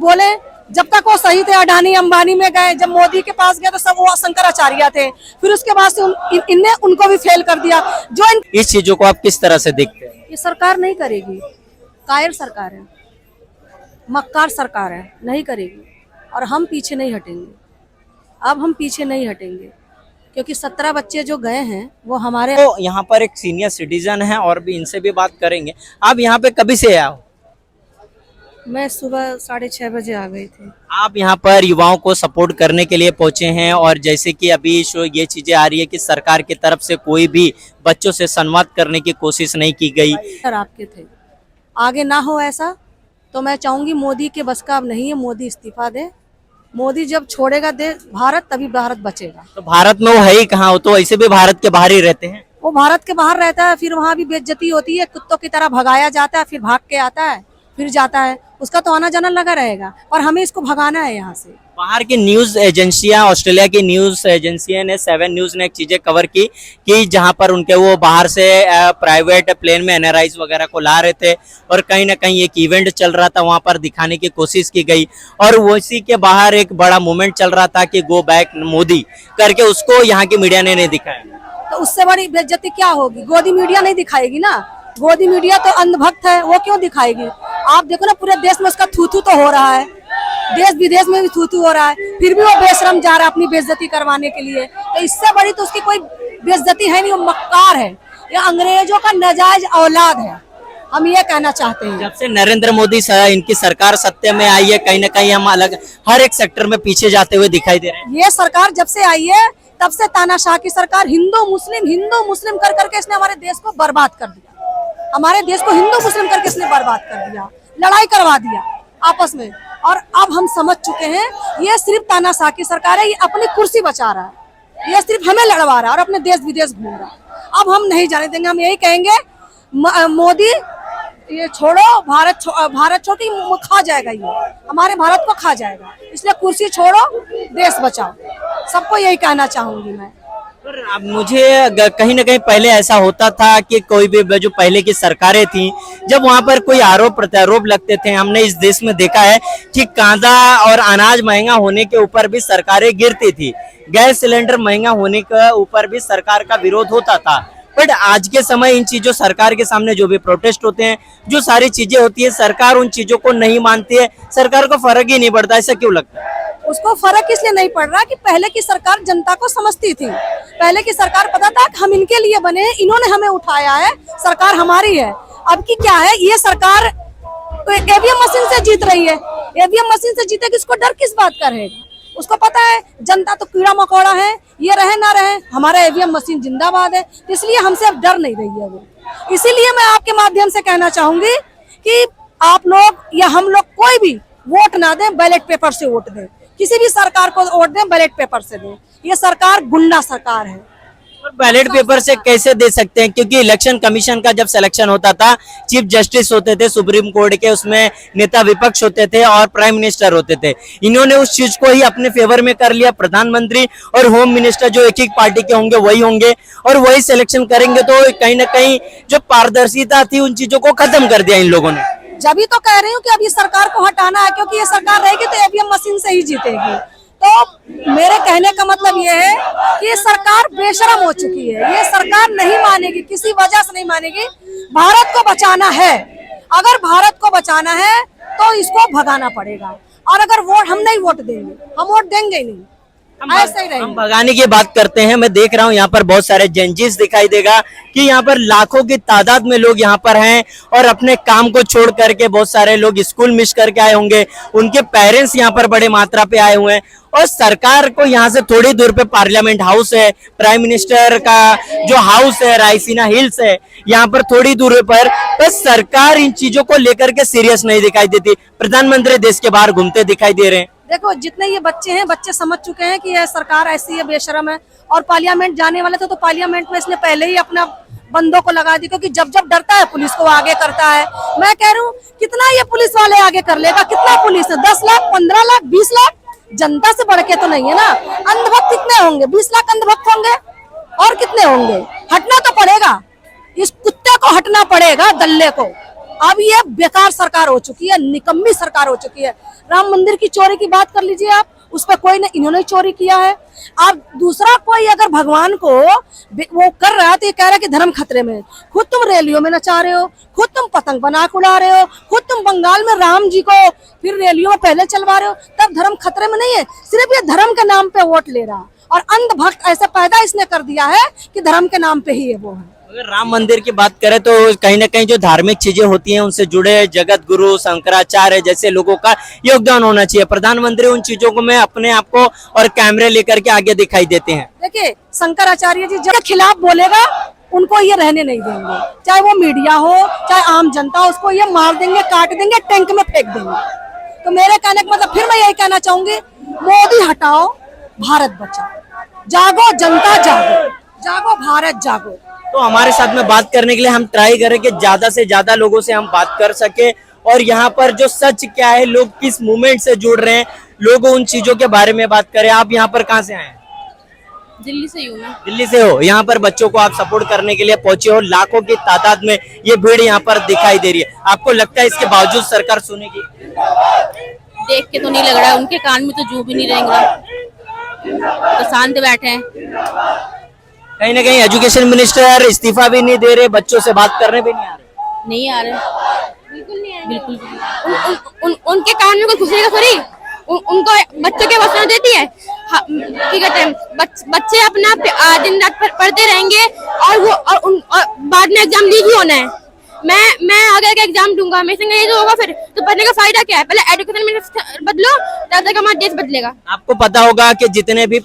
बोले, जब तक वो सही थे अडानी अंबानी में गए, जब मोदी के पास गए तो सब वो शंकराचार्य थे, फिर उसके बाद से इनने उनको भी फेल कर दिया। इस चीजों को आप किस तरह से देखते हैं? ये सरकार नहीं करेगी, कायर सरकार है, मक्कार सरकार है, नहीं करेगी। और हम पीछे नहीं हटेंगे, अब हम पीछे नहीं हटेंगे, क्योंकि 17 बच्चे जो गए हैं वो हमारे। तो यहाँ पर एक सीनियर सिटीजन है और भी इनसे भी बात करेंगे। आप यहाँ पे कभी से आए हो? मैं सुबह 6:30 बजे आ गई थी। आप यहाँ पर युवाओं को सपोर्ट करने के लिए पहुंचे हैं और जैसे कि अभी ये चीजें आ रही है कि सरकार की तरफ से कोई भी बच्चों से संवाद करने की कोशिश नहीं की गई। सर आपके थे, आगे ना हो ऐसा तो मैं चाहूंगी, मोदी के बस का अब नहीं है, मोदी इस्तीफा दे। मोदी जब छोड़ेगा देश भारत, तभी भारत बचेगा। तो भारत में वो है ही कहाँ, वो तो ऐसे भी भारत के बाहर ही रहते हैं। वो भारत के बाहर रहता है, फिर वहाँ भी बेइज्जती होती है, कुत्तों की तरह भगाया जाता है, फिर भाग के आता है, फिर जाता है, उसका तो आना जाना लगा रहेगा। और हमें इसको भगाना है यहाँ से। बाहर की न्यूज एजेंसियां, ऑस्ट्रेलिया की न्यूज एजेंसियां ने 7 न्यूज ने एक चीजें कवर की कि जहां पर उनके वो बाहर से प्राइवेट प्लेन में एनआरआईज वगैरह को ला रहे थे और कहीं ना कहीं एक इवेंट चल रहा था, वहां पर दिखाने की कोशिश की गई और उसी के बाहर एक बड़ा मूवमेंट चल रहा था कि गो बैक मोदी करके, उसको यहाँ की मीडिया ने नहीं दिखाया। तो उससे बड़ी बेइज्जती क्या होगी? गोदी मीडिया नहीं दिखाएगी ना, गोदी मीडिया तो अंधभक्त है, वो क्यों दिखाएगी? आप देखो ना, पूरे देश में उसका थू-थू तो हो रहा है, देश विदेश में भी थू-थू हो रहा है, फिर भी वो बेशरम जा रहा है अपनी बेइज्जती करवाने के लिए। तो इससे बड़ी तो उसकी कोई बेइज्जती है नहीं, वो मक्कार है, ये अंग्रेजों का नाजायज औलाद है, हम ये कहना चाहते हैं। जब से नरेंद्र मोदी इनकी सरकार सत्ता में आई है, कहीं ना कहीं हम अलग हर एक सेक्टर में पीछे जाते हुए दिखाई दे रहे हैं। ये सरकार जब से आई है तब से तानाशाह की सरकार हिंदू मुस्लिम कर करके इसने हमारे देश को बर्बाद कर दिया, हमारे देश को हिंदू मुस्लिम करके इसने बर्बाद कर दिया, लड़ाई करवा दिया आपस में। और अब हम समझ चुके हैं ये सिर्फ तानाशाह की सरकार है, ये अपनी कुर्सी बचा रहा है, ये सिर्फ हमें लड़वा रहा है और अपने देश विदेश घूम रहा है। अब हम नहीं जाने देंगे, हम यही कहेंगे मोदी ये छोड़ो, भारत छोड़ के खा जाएगा, ये हमारे भारत को खा जाएगा, इसलिए कुर्सी छोड़ो, देश बचाओ, सबको यही कहना चाहूंगी मैं। पर अब मुझे कहीं ना कहीं पहले ऐसा होता था कि कोई भी जो पहले की सरकारें थी, जब वहां पर कोई आरोप प्रत्यारोप लगते थे, हमने इस देश में देखा है कि कांदा और अनाज महंगा होने के ऊपर भी सरकारें गिरती थी, गैस सिलेंडर महंगा होने के ऊपर भी सरकार का विरोध होता था। बट आज के समय इन चीजों, सरकार के सामने जो भी प्रोटेस्ट होते हैं, जो सारी चीजें होती है, सरकार उन चीजों को नहीं मानती है, सरकार को फर्क ही नहीं पड़ता। ऐसा क्यों लगता है? उसको फर्क इसलिए नहीं पड़ रहा कि पहले की सरकार जनता को समझती थी, पहले की सरकार पता था कि हम इनके लिए बने हैं, इन्होंने हमें उठाया है, सरकार हमारी है। अब की क्या है, ये सरकार ईवीएम मशीन से जीत रही है, ईवीएम मशीन से जीतेगी, इसको डर किस बात का रहेगा? उसको पता है जनता तो कीड़ा मकोड़ा है, ये रहे ना रहे, हमारा ईवीएम मशीन जिंदाबाद है, इसलिए हमसे अब डर नहीं रही है वो। इसीलिए मैं आपके माध्यम से कहना चाहूंगी कि आप लोग या हम लोग कोई भी वोट ना दें, बैलेट पेपर से वोट दें, किसी भी सरकार को वोट दें, बैलेट पेपर से दें। ये सरकार गुंडा सरकार है। और बैलेट पेपर से कैसे दे सकते हैं? क्योंकि इलेक्शन कमीशन का जब सिलेक्शन होता था, चीफ जस्टिस होते थे सुप्रीम कोर्ट के, उसमें नेता विपक्ष होते थे और प्राइम मिनिस्टर होते थे, इन्होंने उस चीज को ही अपने फेवर में कर लिया। प्रधानमंत्री और होम मिनिस्टर जो एक एक पार्टी के होंगे वही होंगे और वही सिलेक्शन करेंगे, तो कहीं ना कहीं जो पारदर्शिता थी उन चीजों को खत्म कर दिया इन लोगों ने। जब ही तो कह रही हूँ कि अब इस सरकार को हटाना है, क्योंकि ये सरकार रहेगी तो ईवीएम मशीन से ही जीतेगी। तो मेरे कहने का मतलब ये है कि ये सरकार बेशरम हो चुकी है, ये सरकार नहीं मानेगी, किसी वजह से नहीं मानेगी। भारत को बचाना है, अगर भारत को बचाना है तो इसको भगाना पड़ेगा। और अगर वोट हम नहीं वोट देंगे, हम वोट देंगे ही नहीं, ऐसे ही रहेंगे। हम भगाने की बात करते हैं, मैं देख रहा हूँ यहाँ पर बहुत सारे जंजीस दिखाई देगा कि यहाँ पर लाखों की तादाद में लोग यहाँ पर हैं और अपने काम को छोड़ करके बहुत सारे लोग स्कूल मिस करके आए होंगे, उनके पेरेंट्स यहाँ पर बड़े मात्रा पे आए हुए हैं और सरकार को यहाँ से थोड़ी दूर पे पार्लियामेंट हाउस है, प्राइम मिनिस्टर का जो हाउस है रायसीना हिल्स है, यहाँ पर थोड़ी दूर पर, बस सरकार इन चीजों को लेकर के सीरियस नहीं दिखाई देती। प्रधानमंत्री देश के बाहर घूमते दिखाई दे रहे हैं। देखो जितने ये बच्चे हैं, बच्चे समझ चुके हैं कि यह सरकार ऐसी है, बेशरम है। और पार्लियामेंट जाने वाले थे तो पार्लियामेंट में इसने पहले ही अपना बंदों को लगा दी, क्योंकि जब जब डरता है पुलिस को आगे करता है। मैं कह रही हूँ कितना ये पुलिस वाले आगे कर लेगा, कितना पुलिस है, 10 लाख 15 लाख 20 लाख, जनता से बढ़ के तो नहीं है ना। अंधभक्त कितने होंगे? 20 लाख अंधभक्त होंगे और कितने होंगे? हटना तो पड़ेगा, इस कुत्ते को हटना पड़ेगा, दल्ले को। अब ये बेकार सरकार हो चुकी है, निकम्मी सरकार हो चुकी है। राम मंदिर की चोरी की बात कर लीजिए आप, उस पर कोई ने, इन्होंने चोरी किया है। अब दूसरा कोई अगर भगवान को वो कर रहा है तो ये कह रहा है कि धर्म खतरे में है। खुद तुम रैलियों में नचा रहे हो, खुद तुम पतंग बना के उड़ा रहे हो, खुद तुम बंगाल में राम जी को फिर रैलियों में पहले चलवा रहे हो, तब धर्म खतरे में नहीं है। सिर्फ ये धर्म के नाम पे वोट ले रहा और अंधभक्त ऐसा पैदा इसने कर दिया है कि धर्म के नाम पे ही है वो है। अगर राम मंदिर की बात करें तो कहीं ना कहीं जो धार्मिक चीजें होती हैं उनसे जुड़े जगत गुरु शंकराचार्य जैसे लोगों का योगदान होना चाहिए। प्रधानमंत्री उन चीजों को में अपने आप को और कैमरे लेकर के आगे दिखाई देते हैं। देखिए शंकराचार्य जी जब खिलाफ बोलेगा उनको ये रहने नहीं देंगे, चाहे वो मीडिया हो चाहे आम जनता, उसको ये मार देंगे, काट देंगे, टैंक में फेंक देंगे। तो मेरे कहने का मतलब फिर मैं यही कहना चाहूंगी, मोदी हटाओ, भारत बचाओ, जागो जनता जागो, जागो भारत जागो। तो हमारे साथ में बात करने के लिए हम ट्राई करें कि ज्यादा से ज्यादा लोगों से हम बात कर सके और यहाँ पर जो सच क्या है, लोग किस मूवमेंट से जुड़ रहे हैं, लोग उन चीजों के बारे में बात करें। आप यहाँ पर कहाँ से आए हैं? दिल्ली से हूँ मैं। दिल्ली से हो। यहाँ पर बच्चों को आप सपोर्ट करने के लिए पहुंचे हो, लाखों की तादाद में ये भीड़ यहाँ पर दिखाई दे रही है। आपको लगता है इसके बावजूद सरकार सुनेगी? देख के तो नहीं लग रहा है, उनके कान में तो जू भी नहीं रहेंगे, तो शांत बैठे हैं। कहीं ना कहीं एजुकेशन मिनिस्टर इस्तीफा भी नहीं दे रहे, बच्चों से बात करने भी नहीं आ रहे। नहीं आ रहे, बिल्कुल नहीं आ रहे, बिल्कुल उनके कान में कुछ घुसेगा थोड़ी, उनको बच्चों के वसूल देती है। ठीक है, बच्चे अपना दिन रात पढ़ते रहेंगे और बाद में एग्जाम लीक ही होना है। मैं अगर एग्जाम दूंगा, मैं ये जो होगा फिर तो पढ़ने का फायदा क्या है? पहले एजुकेशन मिनिस्टर बदलो, तब तक हमारा देश बदलेगा। आपको पता होगा कि जितने भी